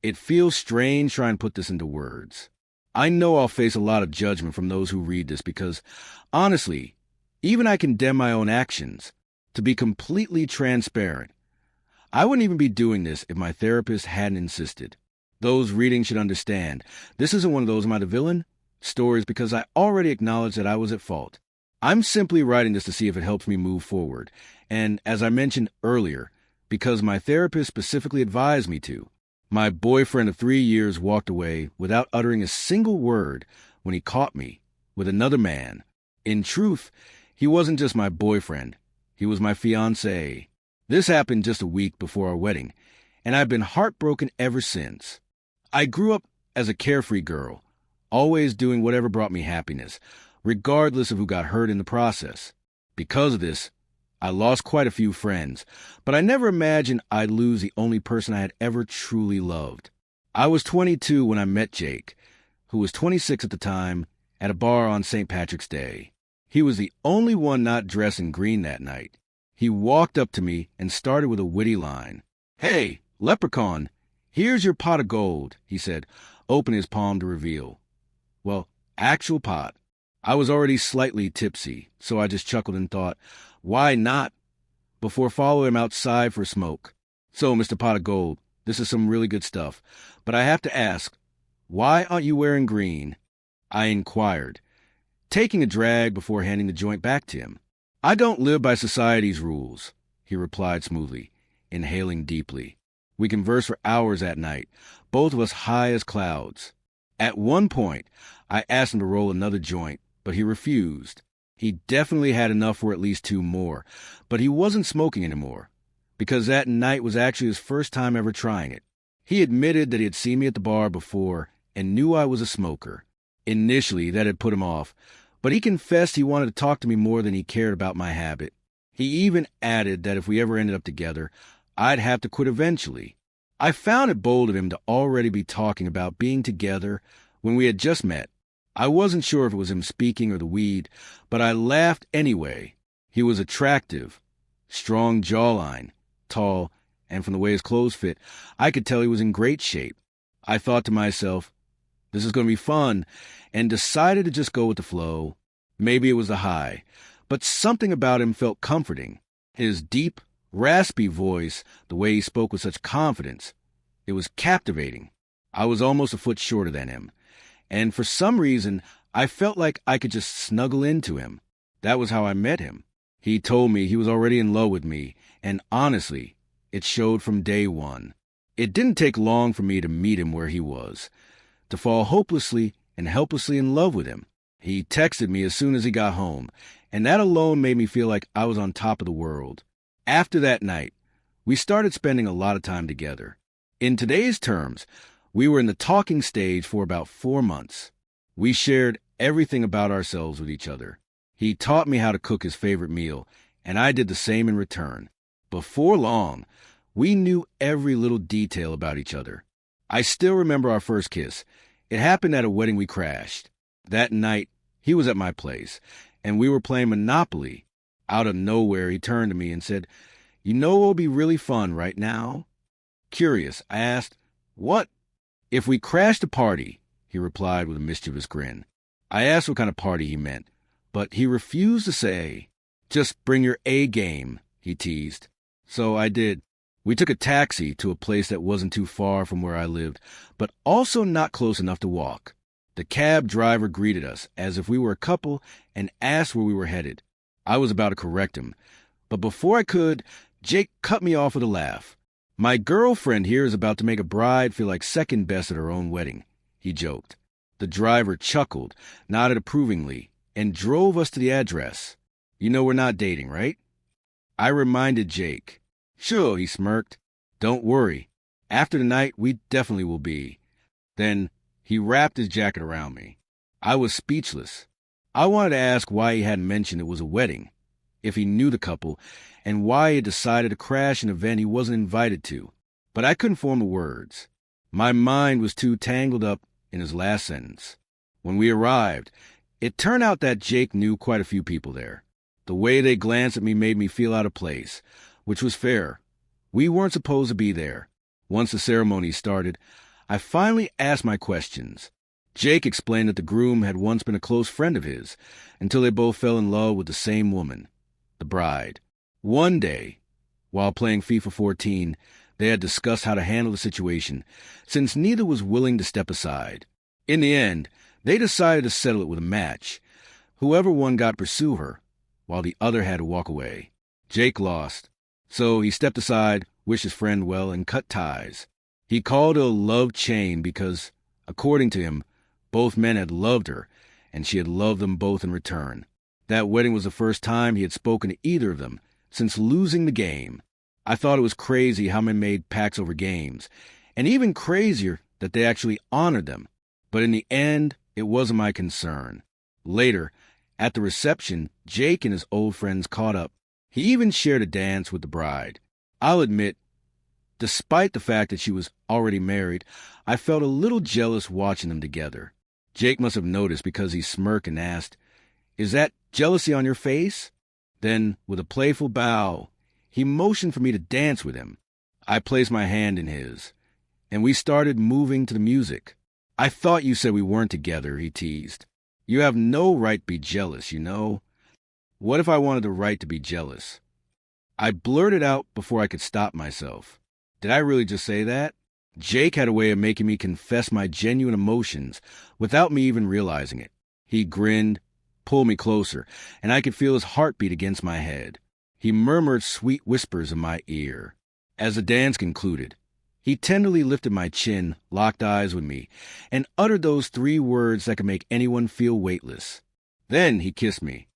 It feels strange trying to put this into words. I know I'll face a lot of judgment from those who read this because, honestly, even I condemn my own actions. To be completely transparent, I wouldn't even be doing this if my therapist hadn't insisted. Those reading should understand, this isn't one of those "am I the villain?" stories because I already acknowledge that I was at fault. I'm simply writing this to see if it helps me move forward, and as I mentioned earlier, because my therapist specifically advised me to. My boyfriend of 3 years walked away without uttering a single word when he caught me with another man. In truth, he wasn't just my boyfriend, he was my fiancé. This happened just a week before our wedding, and I've been heartbroken ever since. I grew up as a carefree girl, always doing whatever brought me happiness, regardless of who got hurt in the process. Because of this, I lost quite a few friends, but I never imagined I'd lose the only person I had ever truly loved. I was 22 when I met Jake, who was 26 at the time, at a bar on St. Patrick's Day. He was the only one not dressed in green that night. He walked up to me and started with a witty line. "Hey, leprechaun, here's your pot of gold," he said, opening his palm to reveal. Well, actual pot. I was already slightly tipsy, so I just chuckled and thought, why not? Before following him outside for a smoke. "So, Mr. Pot of Gold, this is some really good stuff, but I have to ask, why aren't you wearing green?" I inquired, taking a drag before handing the joint back to him. "I don't live by society's rules," he replied smoothly, inhaling deeply. We conversed for hours that night, both of us high as clouds. At one point, I asked him to roll another joint, but he refused. He definitely had enough for at least 2 more, but he wasn't smoking anymore, because that night was actually his first time ever trying it. He admitted that he had seen me at the bar before and knew I was a smoker. Initially, that had put him off, but he confessed he wanted to talk to me more than he cared about my habit. He even added that if we ever ended up together, I'd have to quit eventually. I found it bold of him to already be talking about being together when we had just met. I wasn't sure if it was him speaking or the weed, but I laughed anyway. He was attractive, strong jawline, tall, and from the way his clothes fit, I could tell he was in great shape. I thought to myself, this is going to be fun, and decided to just go with the flow. Maybe it was the high, but something about him felt comforting. His deep, raspy voice, the way he spoke with such confidence, it was captivating. I was almost a foot shorter than him, and for some reason, I felt like I could just snuggle into him. That was how I met him. He told me he was already in love with me, and honestly, it showed from day one. It didn't take long for me to meet him where he was, to fall hopelessly and helplessly in love with him. He texted me as soon as he got home, and that alone made me feel like I was on top of the world. After that night, we started spending a lot of time together. In today's terms, we were in the talking stage for about 4 months. We shared everything about ourselves with each other. He taught me how to cook his favorite meal, and I did the same in return. Before long, we knew every little detail about each other. I still remember our first kiss. It happened at a wedding we crashed. That night, he was at my place, and we were playing Monopoly. Out of nowhere, he turned to me and said, "You know what would be really fun right now?" Curious, I asked, "What?" "If we crashed a party," he replied with a mischievous grin. I asked what kind of party he meant, but he refused to say. "Just bring your A game," he teased. So I did. We took a taxi to a place that wasn't too far from where I lived, but also not close enough to walk. The cab driver greeted us as if we were a couple and asked where we were headed. I was about to correct him, but before I could, Jake cut me off with a laugh. "My girlfriend here is about to make a bride feel like second best at her own wedding," he joked. The driver chuckled, nodded approvingly, and drove us to the address. "You know we're not dating, right?" I reminded Jake. "Sure," he smirked. "Don't worry. After tonight, we definitely will be." Then he wrapped his jacket around me. I was speechless. I wanted to ask why he hadn't mentioned it was a wedding, if he knew the couple, and why he had decided to crash an event he wasn't invited to. But I couldn't form the words. My mind was too tangled up in his last sentence. When we arrived, it turned out that Jake knew quite a few people there. The way they glanced at me made me feel out of place, which was fair. We weren't supposed to be there. Once the ceremony started, I finally asked my questions. Jake explained that the groom had once been a close friend of his, until they both fell in love with the same woman, the bride. One day, while playing FIFA 14, they had discussed how to handle the situation, since neither was willing to step aside. In the end, they decided to settle it with a match. Whoever won got to pursue her, while the other had to walk away. Jake lost, so he stepped aside, wished his friend well, and cut ties. He called it a love chain because, according to him, both men had loved her, and she had loved them both in return. That wedding was the first time he had spoken to either of them since losing the game. I thought it was crazy how men made pacts over games, and even crazier that they actually honored them. But in the end, it wasn't my concern. Later, at the reception, Jake and his old friends caught up. He even shared a dance with the bride. I'll admit, despite the fact that she was already married, I felt a little jealous watching them together. Jake must have noticed because he smirked and asked, "Is that jealousy on your face?" Then, with a playful bow, he motioned for me to dance with him. I placed my hand in his, and we started moving to the music. "I thought you said we weren't together," he teased. "You have no right to be jealous, you know." What if I wanted the right to be jealous? I blurted out before I could stop myself. Did I really just say that? Jake had a way of making me confess my genuine emotions without me even realizing it. He grinned, pulled me closer, and I could feel his heartbeat against my head. He murmured sweet whispers in my ear. As the dance concluded, he tenderly lifted my chin, locked eyes with me, and uttered those 3 words that could make anyone feel weightless. Then he kissed me.